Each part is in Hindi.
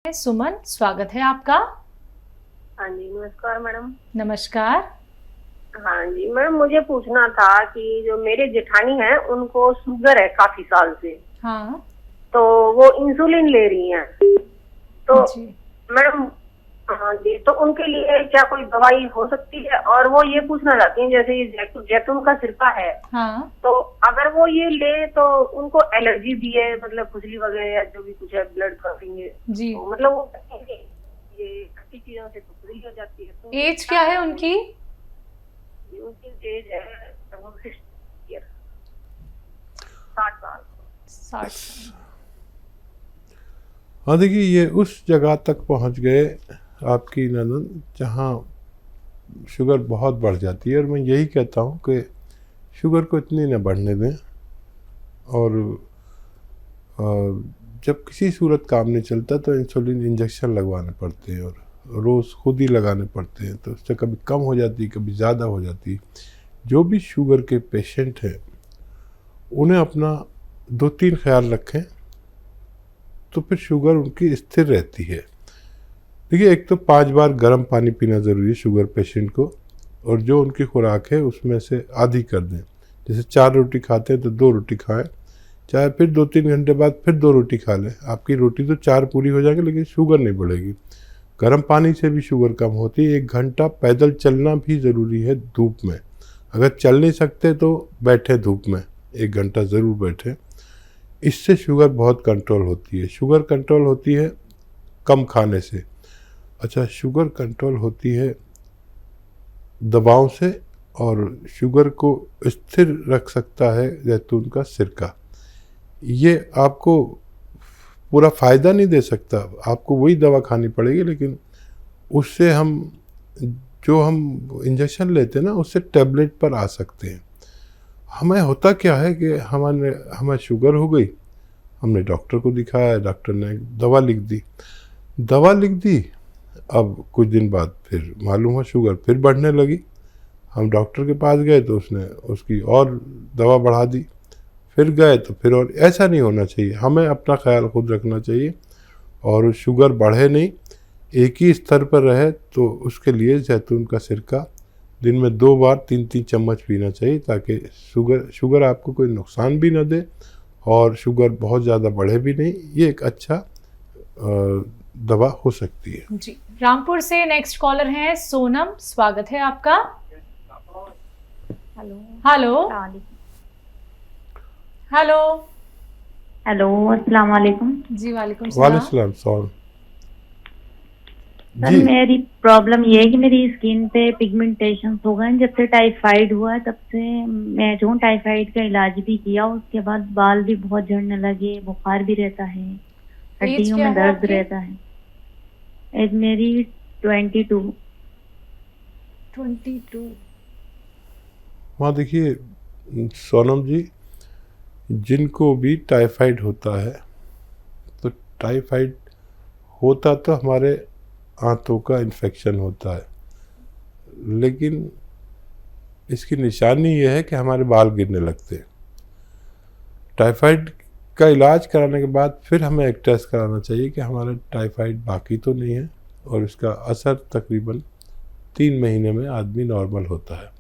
सुमन, स्वागत है आपका। हाँ जी, नमस्कार मैडम। नमस्कार। हाँ जी मैडम, मुझे पूछना था कि जो मेरे जेठानी हैं उनको शुगर है काफी साल से। हाँ तो वो इंसुलिन ले रही हैं। तो जी। मैडम, हाँ जी, तो उनके लिए क्या कोई दवाई हो सकती है? और वो ये पूछना चाहती हैं, जैसे ये जैतून का सिरका है, हाँ तो अगर वो ये ले तो उनको एलर्जी भी है, मतलब खुजली वगैरह या जो भी कुछ है, ब्लड क्रॉसिंग है, जी। तो मतलब वो ये खट्टी चीजों से तो खुजली हो जाती है। तो एज क्या है उनकी? उनकी एज है 60 ईयर, 60 साल। 60 साल। हाँ देखिए, ये उस जगह तक पहुंच गए आपकी ननद जहाँ शुगर बहुत बढ़ जाती है। और मैं यही कहता हूँ कि शुगर को इतनी न बढ़ने दें। और जब किसी सूरत काम नहीं चलता तो इंसुलिन इंजेक्शन लगवाने पड़ते हैं और रोज़ खुद ही लगाने पड़ते हैं। तो उससे कभी कम हो जाती है, कभी ज़्यादा हो जाती है। जो भी शुगर के पेशेंट हैं उन्हें अपना 2-3 ख्याल रखें तो फिर शुगर उनकी स्थिर रहती है। देखिए, एक तो 5 बार गर्म पानी पीना ज़रूरी है शुगर पेशेंट को, और जो उनकी खुराक है उसमें से आधी कर दें। जैसे 4 रोटी खाते हैं तो 2 रोटी खाएं, चाहे फिर 2-3 घंटे बाद फिर 2 रोटी खा लें। आपकी रोटी तो 4 पूरी हो जाएगी लेकिन शुगर नहीं बढ़ेगी। गर्म पानी से भी शुगर कम होती है। 1 घंटा पैदल चलना भी ज़रूरी है धूप में। अगर चल नहीं सकते तो बैठे धूप में, 1 घंटा ज़रूर बैठें। इससे शुगर बहुत कंट्रोल होती है। शुगर कंट्रोल होती है कम खाने से। अच्छा, शुगर कंट्रोल होती है दवाओं से, और शुगर को स्थिर रख सकता है जैतून का सिरका। ये आपको पूरा फ़ायदा नहीं दे सकता, आपको वही दवा खानी पड़ेगी, लेकिन उससे हम जो हम इंजेक्शन लेते हैं ना, उससे टैबलेट पर आ सकते हैं। हमें होता क्या है कि हमें शुगर हो गई, हमने डॉक्टर को दिखाया, डॉक्टर ने दवा लिख दी। अब कुछ दिन बाद फिर मालूम हुआ शुगर फिर बढ़ने लगी। हम डॉक्टर के पास गए तो उसने उसकी और दवा बढ़ा दी। फिर गए तो फिर, और ऐसा नहीं होना चाहिए। हमें अपना ख्याल खुद रखना चाहिए और शुगर बढ़े नहीं, एक ही स्तर पर रहे। तो उसके लिए जैतून का सिरका दिन में 2 बार 3-3 चम्मच पीना चाहिए, ताकि शुगर आपको कोई नुकसान भी न दे और शुगर बहुत ज़्यादा बढ़े भी नहीं। ये एक अच्छा दवा हो सकती है जी। रामपुर से नेक्स्ट कॉलर हैं सोनम, स्वागत है आपका। Hello hello hello. हेलो, अस्सलाम वालेकुम। जी वालेकुम वालेकुम सलाम। सलाम। सर, जी, मेरी प्रॉब्लम ये है कि मेरी स्किन पे पिगमेंटेशन हो गए। जब से टाइफाइड हुआ तब से मैं जो टाइफाइड का इलाज भी किया, उसके बाद बाल भी बहुत झड़ने लगे, बुखार भी रहता है, हड्डियों क्या में है दर्द आपकी? रहता है। एज मेरी 22। 22। वहाँ देखिए सोनम जी, जिनको भी टाइफाइड होता है, तो टाइफाइड होता तो हमारे आंतों का इन्फेक्शन होता है, लेकिन इसकी निशानी ये है कि हमारे बाल गिरने लगते हैं। टाइफाइड का इलाज कराने के बाद फिर हमें एक टेस्ट कराना चाहिए कि हमारा टाइफाइड बाकी तो नहीं है, और इसका असर तकरीबन 3 महीने में आदमी नॉर्मल होता है।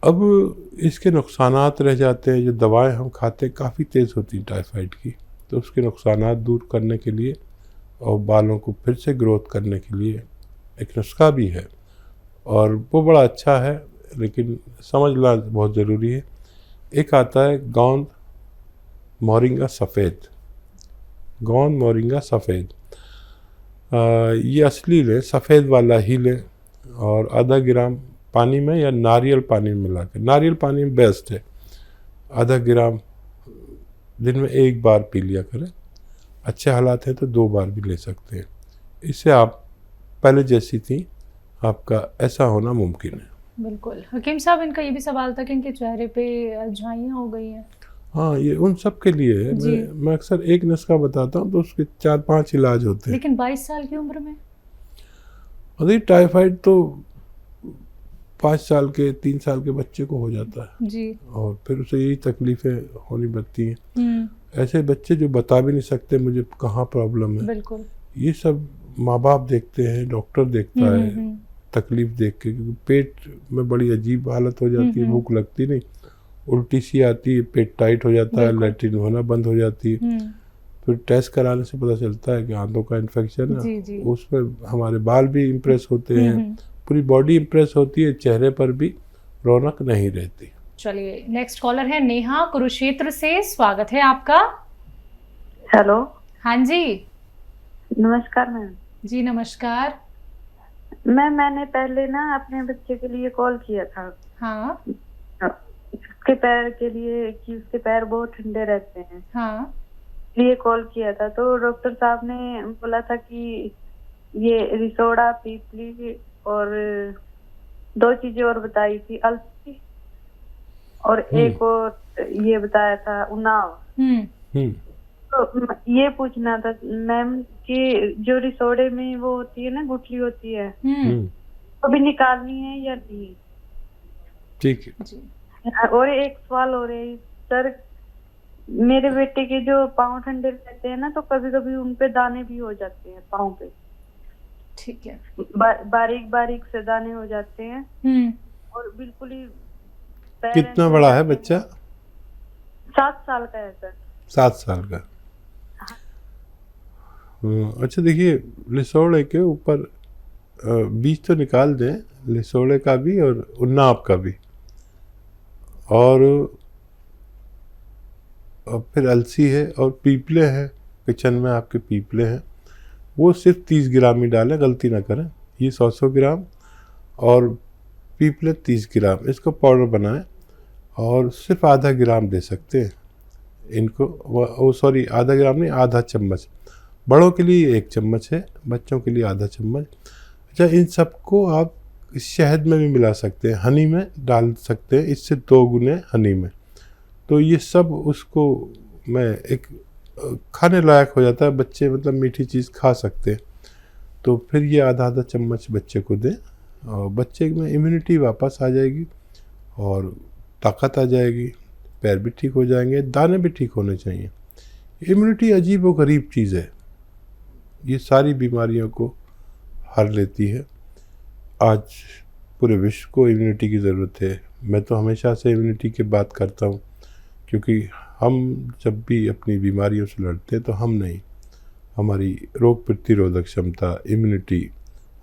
अब इसके नुकसानात रह जाते हैं। जो दवाएं हम खाते हैं काफ़ी तेज़ होती हैं टाइफाइड की, तो उसके नुकसानात दूर करने के लिए और बालों को फिर से ग्रोथ करने के लिए एक नुस्खा भी है, और वो बड़ा अच्छा है, लेकिन समझना बहुत ज़रूरी है। एक आता है गोंद मोरिंगा सफ़ेद। गोंद मोरिंगा सफ़ेद, ये असली लें, सफ़ेद वाला ही लें, और आधा ग्राम पानी में या नारियल पानी में मिला कर, नारियल पानी में बेस्ट है, आधा ग्राम दिन में 1 बार पी लिया करें। अच्छे हालात हैं तो 2 बार भी ले सकते हैं। इससे आप पहले जैसी थी, आपका ऐसा होना मुमकिन है। बिल्कुल। हकीम साहब, इनका ये भी सवाल था कि इनके चेहरे पे झाइयाँ हो गई हैं। हाँ, ये उन सब के लिए है। मैं अक्सर एक नुस्खा बताता हूँ तो उसके 4-5 इलाज होते हैं। लेकिन 22 साल की उम्र में? अरे, टाइफाइड तो 5 साल के 3 साल के बच्चे को हो जाता है जी। और फिर उसे यही तकलीफ़ें होनी पड़ती हैं। ऐसे बच्चे जो बता भी नहीं सकते मुझे कहाँ प्रॉब्लम है, बिल्कुल। ये सब माँ बाप देखते हैं, डॉक्टर देखता है तकलीफ देख के, क्योंकि पेट में बड़ी अजीब हालत हो जाती है, भूख लगती नहीं, उल्टी सी आती है, पेट टाइट हो जाता है, लैट्रिन होना बंद हो जाती है। फिर टेस्ट कराने से पता चलता है कि आंतों का इन्फेक्शन है। उसमें हमारे बाल भी इम्प्रेस होते हैं, पूरी बॉडी इम्प्रेस होती है, चेहरे पर भी रौनक नहीं रहती। चलिए नेक्स्ट कॉलर है नेहा कुरुक्षेत्र से, स्वागत है आपका। हेलो। हाँ जी। नमस्कार मैम। जी नमस्कार। मैंने पहले ना अपने बच्चे के लिए कॉल किया था। हाँ। उसके पैर के लिए कि उसके पैर बहुत ठंडे रहते हैं। हाँ। लिए कॉल किया था तो डॉक्टर साहब ने बोला था कि ये रिसोडा, पीपली और 2 चीजें और बताई थी, अलसी और एक और ये बताया था उन्नाव। तो ये पूछना था मैम कि जो रिसोडे में वो होती है ना, गुठली होती है, तो भी निकालनी है या नहीं? ठीक है। और एक सवाल हो रहा है सर, मेरे बेटे के जो पाँव ठंडे रहते हैं ना, तो कभी कभी उन पे दाने भी हो जाते हैं पाँव पे। ठीक है। बारीक बारीक से दाने हो जाते हैं और बिल्कुल ही। कितना बड़ा है बच्चा? 7 साल का है सर। 7 साल का। अच्छा देखिए, लिसोड़े के ऊपर बीज तो निकाल दें, लिसोड़े का भी और उन्नाव का भी, और फिर अलसी है और पीपले हैं, किचन में आपके पीपले हैं, वो सिर्फ 30 ग्राम ही डालें, गलती ना करें। ये 100 ग्राम और पीपले 30 ग्राम, इसको पाउडर बनाएं और सिर्फ आधा ग्राम दे सकते हैं इनको। सॉरी, आधा ग्राम नहीं, आधा चम्मच। बड़ों के लिए 1 चम्मच है, बच्चों के लिए आधा चम्मच। अच्छा, इन सबको आप शहद में भी मिला सकते हैं, हनी में डाल सकते हैं, इससे 2 गुने हनी में। तो ये सब उसको मैं एक खाने लायक हो जाता है, बच्चे मतलब मीठी चीज़ खा सकते हैं। तो फिर ये आधा चम्मच बच्चे को दें और बच्चे में इम्यूनिटी वापस आ जाएगी और ताकत आ जाएगी, पैर भी ठीक हो जाएंगे, दाने भी ठीक होने चाहिए। इम्यूनिटी अजीब व गरीब चीज़ है, ये सारी बीमारियों को हर लेती है। आज पूरे विश्व को इम्यूनिटी की ज़रूरत है। मैं तो हमेशा से इम्यूनिटी की बात करता हूँ, क्योंकि हम जब भी अपनी बीमारियों से लड़ते हैं तो हम नहीं, हमारी रोग प्रतिरोधक क्षमता, इम्यूनिटी,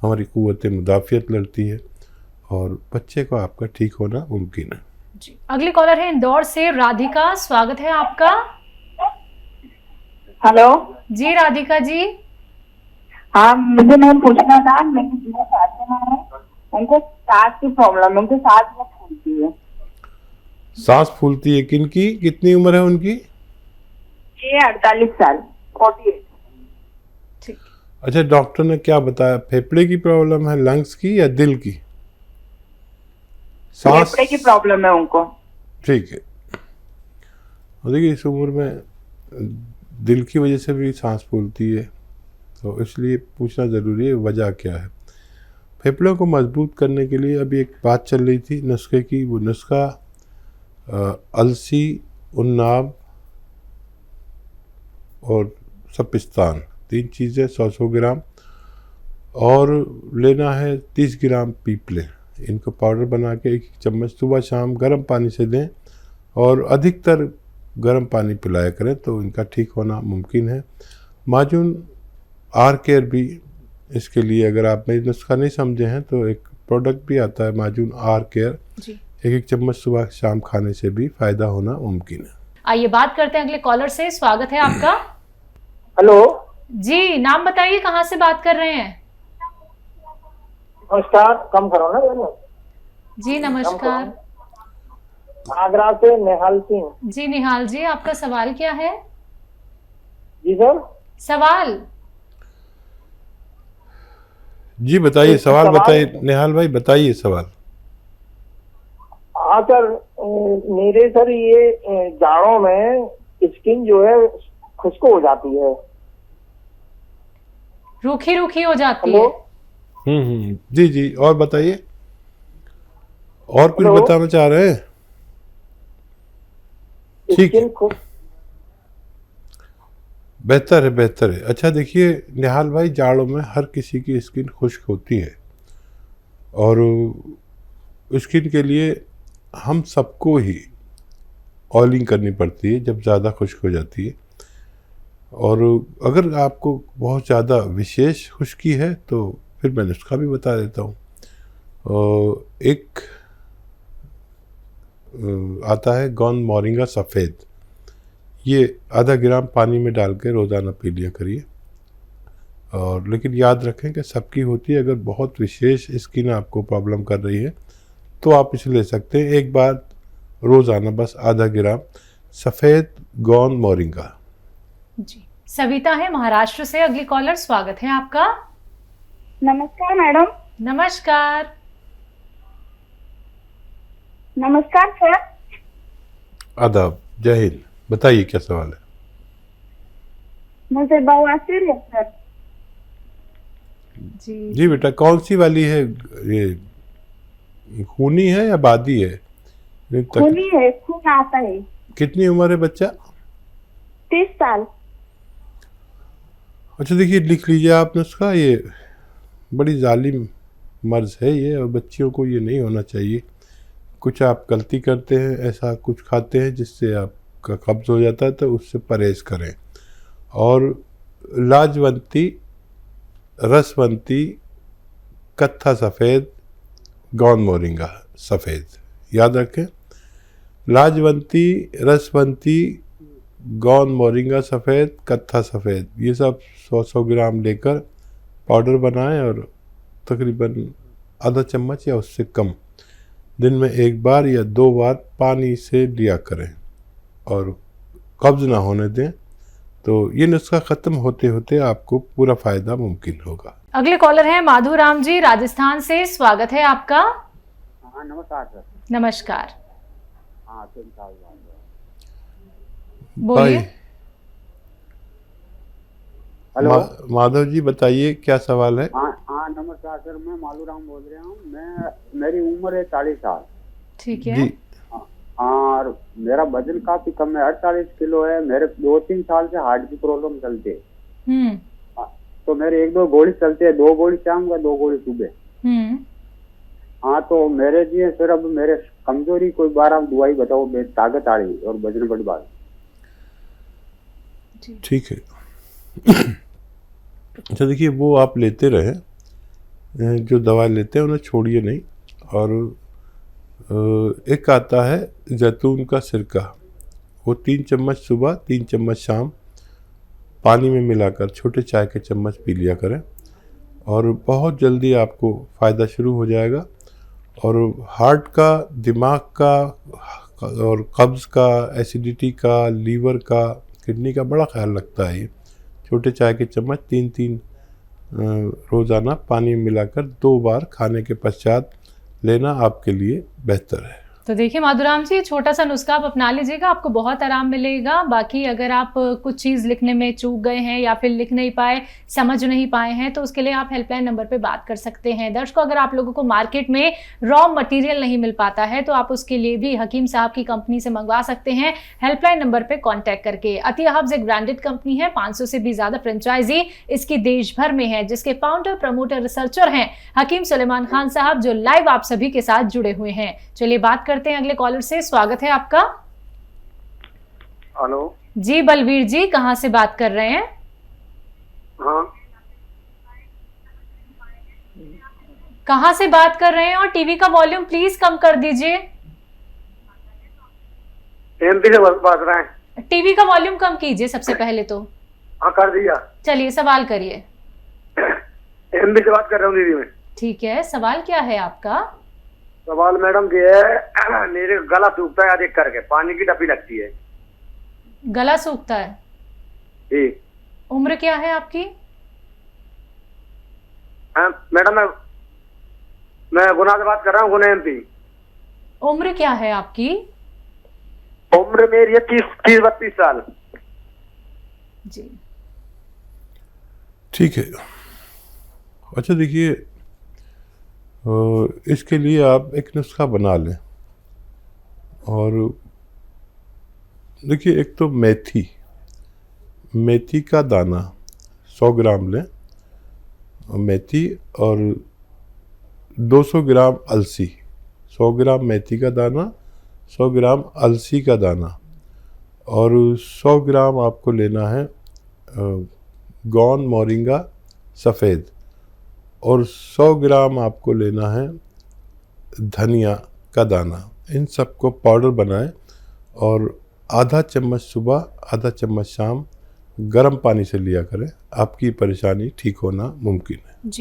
हमारी क़ुव्वत मुदाफ़ियत लड़ती है और बच्चे को आपका ठीक होना मुमकिन है। जी, अगली कॉलर है इंदौर से राधिका, स्वागत है आपका। हेलो जी राधिका जी। हाँ, मुझे मैम पूछना था, मेरी जो सास है उनको सांस की प्रॉब्लम है, उनकी सांस बहुत फूलती है। सांस फूलती है? किनकी, कितनी उम्र है उनकी? ये 48 साल, 48। ठीक। अच्छा, डॉक्टर ने क्या बताया, फेफड़े की प्रॉब्लम है, लंग्स की या दिल की? सांस फेफड़े की प्रॉब्लम है उनको। ठीक है। और देखिए, इस उम्र में दिल की वजह से भी सांस फूलती है, तो इसलिए पूछना ज़रूरी है वजह क्या है। फेफड़ों को मजबूत करने के लिए अभी एक बात चल रही थी नुस्खे की, वो नुस्खा अलसी, उन्नाव और सपिस्तान, 3 चीज़ें 100 ग्राम, और लेना है 30 ग्राम पीपले। इनको पाउडर बना के 1 चम्मच सुबह शाम गर्म पानी से दें और अधिकतर गर्म पानी पिलाया करें, तो इनका ठीक होना मुमकिन है। माजून आर केयर भी इसके लिए, अगर आप मेरी नुस्खा नहीं समझे हैं तो एक प्रोडक्ट भी आता है माजून आर केयर, 1 चम्मच सुबह शाम खाने से भी फायदा होना मुमकिन है। आइए बात करते हैं अगले कॉलर से, स्वागत है आपका। हेलो जी, नाम बताइए, कहाँ से बात कर रहे हैं? नमस्कार, कम करो ना। जी नमस्कार। आगरा से निहाल सिंह। जी निहाल जी, आपका सवाल क्या है? जी सर। सवाल जी बताइए, सवाल बताइए निहाल भाई, बताइए सवाल। हाँ सर, मेरे सर ये जाड़ों में स्किन जो है खुश्क हो जाती है, रूखी रूखी हो जाती है। जी जी, और बताइए, और कुछ बताना चाह रहे हैं? ठीक है, बेहतर है, बेहतर है। अच्छा देखिए निहाल भाई, जाड़ों में हर किसी की स्किन खुश्क होती है और स्किन के लिए हम सबको ही ऑयलिंग करनी पड़ती है जब ज़्यादा खुश्क हो जाती है। और अगर आपको बहुत ज़्यादा विशेष खुश्की है तो फिर मैं नुस्खा भी बता देता हूँ। एक आता है गौन मोरिंगा सफ़ेद, ये आधा ग्राम पानी में डाल के रोज़ाना पी लिया करिए। और लेकिन याद रखें कि सबकी होती है, अगर बहुत विशेष स्किन आपको प्रॉब्लम कर रही है तो आप इसे ले सकते हैं एक बार रोज़ाना, बस आधा ग्राम सफ़ेद गौन मोरिंगा। जी, सविता है महाराष्ट्र से अगली कॉलर, स्वागत है आपका। नमस्कार मैडम। नमस्कार। नमस्कार सर। आदाब, जय हिंद। बताइए क्या सवाल है? मुझे बवासीर है सर। जी जी बेटा, कौन सी वाली है? ये खूनी है या बादी है? खूनी है, खून आता है। कितनी उम्र है बच्चा? 30 साल। अच्छा देखिए, लिख लीजिए आप नुस्खा। ये बड़ी जालिम मर्ज है ये, और बच्चियों को ये नहीं होना चाहिए। कुछ आप गलती करते हैं, ऐसा कुछ खाते हैं जिससे आपका कब्ज हो जाता है, तो उससे परहेज़ करें। और लाजवंती, रसवंती, कत्था सफ़ेद, गौन मोरिंगा सफ़ेद, याद रखें। लाजवंती, रसवंती, गौन मोरिंगा सफ़ेद, कत्था सफ़ेद, ये सब 100-100 ग्राम लेकर पाउडर बनाएं और तकरीबन आधा चम्मच या उससे कम दिन में एक बार या 2 बार पानी से लिया करें और कब्ज़ ना होने दें। तो ये नुस्खा ख़त्म होते होते आपको पूरा फ़ायदा मुमकिन होगा। अगले कॉलर हैं माधु राम जी राजस्थान से, स्वागत है आपका। हाँ नमस्कार सर। नमस्कार, हाँ 3 साल बोलिए। हेलो। माधव जी बताइए क्या सवाल है? हाँ नमस्कार सर, मैं मालूराम बोल रहा हूँ। मेरी उम्र है 40 साल। ठीक है जी। और मेरा वजन काफी कम है, 48 किलो है। मेरे 2-3 साल से हार्ट की प्रॉब्लम चलती है। तो मेरे 1-2 गोली चलते हैं, 2 गोली शाम का, 2 गोली सुबह। हाँ तो मेरे लिए सर अब मेरे कमजोरी कोई 12 दवाई बताओ, ताकत आ रही और वजन बढ़ पा। ठीक है। अच्छा देखिए, वो आप लेते रहें, जो दवा लेते हैं उन्हें छोड़िए नहीं। और एक आता है जैतून का सिरका, वो 3 चम्मच सुबह 3 चम्मच शाम पानी में मिलाकर छोटे चाय के चम्मच पी लिया करें और बहुत जल्दी आपको फ़ायदा शुरू हो जाएगा। और हार्ट का, दिमाग का और कब्ज़ का, एसिडिटी का, लीवर का, किडनी का बड़ा ख्याल रखता है ये। छोटे चाय के चम्मच 3-3 रोज़ाना पानी में मिलाकर 2 बार खाने के पश्चात लेना आपके लिए बेहतर है। तो देखिए माधुराम जी, छोटा सा नुस्खा आप अपना लीजिएगा, आपको बहुत आराम मिलेगा। बाकी अगर आप कुछ चीज़ लिखने में चूक गए हैं या फिर लिख नहीं पाए, समझ नहीं पाए हैं, तो उसके लिए आप हेल्पलाइन नंबर पे बात कर सकते हैं। दर्शकों, अगर आप लोगों को मार्केट में रॉ मटेरियल नहीं मिल पाता है तो आप उसके लिए भी हकीम साहब की कंपनी से मंगवा सकते हैं हेल्पलाइन नंबर पर कॉन्टैक्ट करके। अतिया हब्स एक ब्रांडेड कंपनी है, 500 से भी ज़्यादा फ्रेंचाइजी इसकी देश भर में है, जिसके फाउंडर, प्रमोटर, रिसर्चर हैं हकीम सुलेमान खान साहब, जो लाइव आप सभी के साथ जुड़े हुए हैं। चलिए बात करते हैं अगले कॉलर से, स्वागत है आपका। हेलो जी बलवीर जी, कहां से बात कर रहे हैं? हाँ, कहां से बात कर रहे हैं? और टीवी का वॉल्यूम प्लीज कम कर दीजिए। एमपी से बात रहे हैं। टीवी का वॉल्यूम कम कीजिए सबसे पहले तो। हाँ कर दिया। चलिए सवाल करिए। एमपी से बात कर रहा हूँ दीदी मैं। ठीक है, सवाल क्या है आपका? सवाल मैडम ये है, मेरे गला सूखता है अधिक करके, पानी की टपी लगती है। गला सूखता है जी। उम्र क्या है आपकी? मैडम मैं गुना से बात कर रहा हूँ, गुना एमपी। उम्र क्या है आपकी? उम्र मेरी है 30-32 साल। जी ठीक है। अच्छा देखिए, इसके लिए आप एक नुस्खा बना लें। और देखिए, एक तो मेथी, मेथी का दाना 100 ग्राम लें, मेथी, और 200 ग्राम अलसी। 100 ग्राम मेथी का दाना, 100 ग्राम अलसी का दाना, और 100 ग्राम आपको लेना है गौन मोरिंगा सफ़ेद, और 100 ग्राम आपको लेना है धनिया का दाना। इन सबको पाउडर बनाएं और आधा चम्मच सुबह, आधा चम्मच शाम गर्म पानी से लिया करें। आपकी परेशानी ठीक होना मुमकिन है। जी।